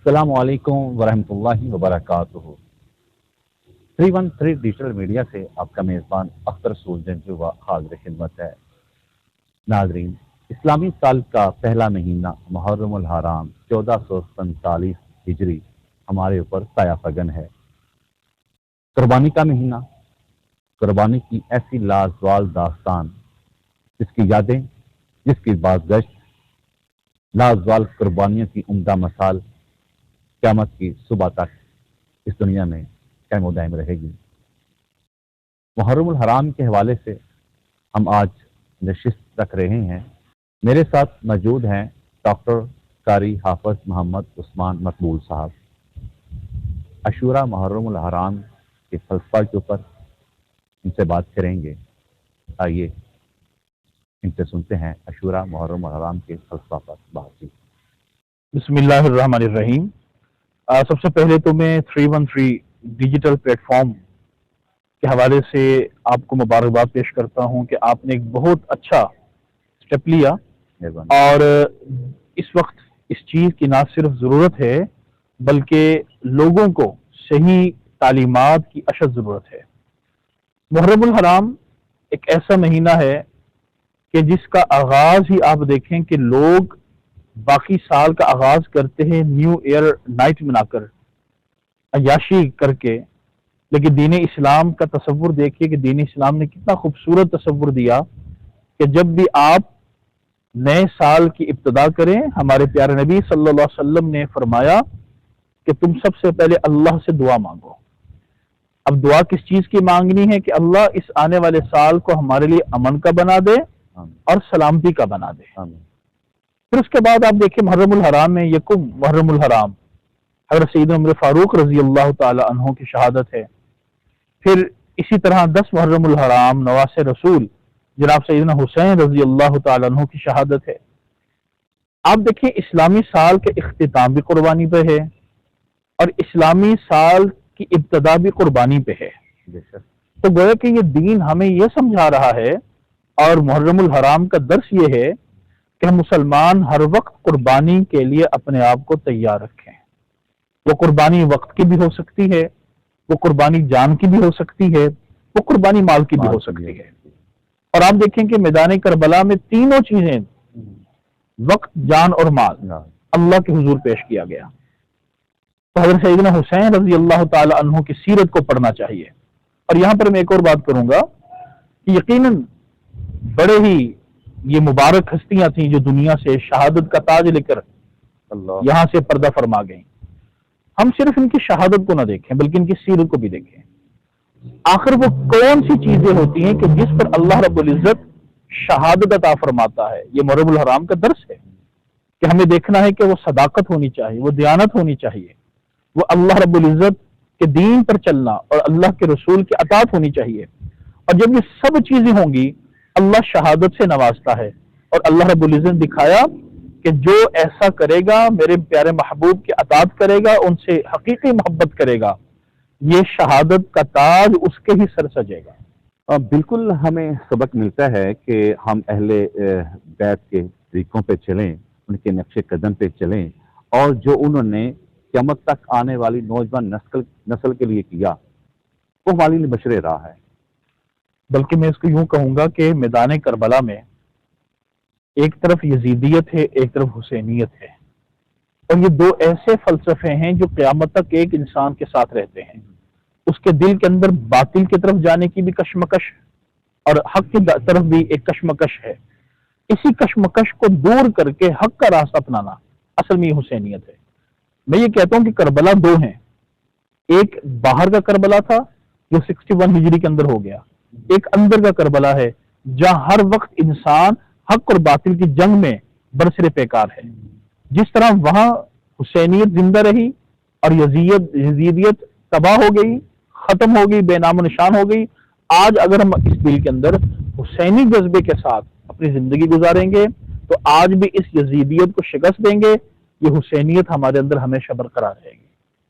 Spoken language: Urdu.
السلام علیکم ورحمۃ اللہ وبرکاتہ۔ 313 ڈیجیٹل میڈیا سے آپ کا میزبان اختر رسول جنجو حاضر خدمت ہے۔ ناظرین، اسلامی سال کا پہلا مہینہ محرم الحرام 1447 ہجری ہمارے اوپر سایہ فگن ہے۔ قربانی کا مہینہ، قربانی کی ایسی لازوال داستان جس کی یادیں، جس کی بازگشت، لازوال قربانیوں کی عمدہ مثال قیامت کی صبح تک اس دنیا میں قائم و دائم رہے گی۔ محرم الحرام کے حوالے سے ہم آج نشست رکھ رہے ہیں۔ میرے ساتھ موجود ہیں ڈاکٹر قاری حافظ محمد عثمان مقبول صاحب۔ عاشورہ محرم الحرام کے فلسفہ کے اوپر ان سے بات کریں گے۔ آئیے ان سے سنتے ہیں عاشورہ محرم الحرام کے فلسفہ پر بات چیت۔ بسم اللہ الرحمن الرحیم۔ سب سے پہلے تو میں 313 ڈیجیٹل پلیٹ فارم کے حوالے سے آپ کو مبارکباد پیش کرتا ہوں کہ آپ نے ایک بہت اچھا سٹیپ لیا، اور اس وقت اس چیز کی نہ صرف ضرورت ہے بلکہ لوگوں کو صحیح تعلیمات کی اشد ضرورت ہے۔ محرم الحرام ایک ایسا مہینہ ہے کہ جس کا آغاز ہی آپ دیکھیں کہ لوگ باقی سال کا آغاز کرتے ہیں نیو ایئر نائٹ منا کر، عیاشی کر کے، لیکن دین اسلام کا تصور دیکھیے کہ دین اسلام نے کتنا خوبصورت تصور دیا کہ جب بھی آپ نئے سال کی ابتدا کریں، ہمارے پیارے نبی صلی اللہ علیہ وسلم نے فرمایا کہ تم سب سے پہلے اللہ سے دعا مانگو۔ اب دعا کس چیز کی مانگنی ہے کہ اللہ اس آنے والے سال کو ہمارے لیے امن کا بنا دے اور سلامتی کا بنا دے۔ پھر اس کے بعد آپ دیکھیں محرم الحرام میں یکم محرم الحرام حضرت سیدنا عمر فاروق رضی اللہ تعالی عنہ کی شہادت ہے۔ پھر اسی طرح 10 محرم الحرام نواس رسول جناب سیدنا حسین رضی اللہ تعالی عنہ کی شہادت ہے۔ آپ دیکھیں اسلامی سال کے اختتام بھی قربانی پہ ہے اور اسلامی سال کی ابتدا بھی قربانی پہ ہے۔ تو گویا کہ یہ دین ہمیں یہ سمجھا رہا ہے، اور محرم الحرام کا درس یہ ہے کہ ہم مسلمان ہر وقت قربانی کے لیے اپنے آپ کو تیار رکھیں۔ وہ قربانی وقت کی بھی ہو سکتی ہے، وہ قربانی جان کی بھی ہو سکتی ہے، وہ قربانی مال کی بھی ہو سکتی ہے۔ اور آپ دیکھیں کہ میدان کربلا میں تینوں چیزیں، وقت، جان اور مال، اللہ کے حضور پیش کیا گیا۔ تو حضرت سیدنا حسین رضی اللہ تعالی عنہ کی سیرت کو پڑھنا چاہیے۔ اور یہاں پر میں ایک اور بات کروں گا کہ یقیناً بڑے ہی یہ مبارک ہستیاں تھیں جو دنیا سے شہادت کا تاج لے کر یہاں سے پردہ فرما گئیں۔ ہم صرف ان کی شہادت کو نہ دیکھیں بلکہ ان کی سیرت کو بھی دیکھیں۔ آخر وہ کون سی چیزیں ہوتی ہیں کہ جس پر اللہ رب العزت شہادت عطا فرماتا ہے؟ یہ محرم الحرام کا درس ہے کہ ہمیں دیکھنا ہے کہ وہ صداقت ہونی چاہیے، وہ دیانت ہونی چاہیے، وہ اللہ رب العزت کے دین پر چلنا اور اللہ کے رسول کی اطاعت ہونی چاہیے۔ اور جب یہ سب چیزیں ہوں گی اللہ شہادت سے نوازتا ہے، اور اللہ رب العزت نے دکھایا کہ جو ایسا کرے گا، میرے پیارے محبوب کی اطاعت کرے گا، ان سے حقیقی محبت کرے گا، یہ شہادت کا تاج اس کے ہی سر سجے گا۔ بالکل ہمیں سبق ملتا ہے کہ ہم اہل بیت کے طریقوں پہ چلیں، ان کے نقش قدم پہ چلیں، اور جو انہوں نے قیامت تک آنے والی نوجوان نسل کے لیے کیا وہ ہمارے لیے بشر راہ ہے۔ بلکہ میں اس کو یوں کہوں گا کہ میدان کربلا میں ایک طرف یزیدیت ہے، ایک طرف حسینیت ہے، اور یہ دو ایسے فلسفے ہیں جو قیامت تک ایک انسان کے ساتھ رہتے ہیں۔ اس کے دل کے اندر باطل کی طرف جانے کی بھی کشمکش اور حق کی طرف بھی ایک کشمکش ہے۔ اسی کشمکش کو دور کر کے حق کا راستہ اپنانا اصل میں یہ حسینیت ہے۔ میں یہ کہتا ہوں کہ کربلا دو ہیں، ایک باہر کا کربلا تھا جو 61 ہجری کے اندر ہو گیا، ایک اندر کا کربلا ہے جہاں ہر وقت انسان حق اور باطل کی جنگ میں برسر پیکار ہے۔ جس طرح وہاں حسینیت زندہ رہی اور یزیدیت تباہ ہو گئی، ختم ہو گئی، بے نام و نشان ہو گئی، آج اگر ہم اس دل کے اندر حسینی جذبے کے ساتھ اپنی زندگی گزاریں گے تو آج بھی اس یزیدیت کو شکست دیں گے، یہ حسینیت ہمارے اندر ہمیشہ برقرار رہے گی۔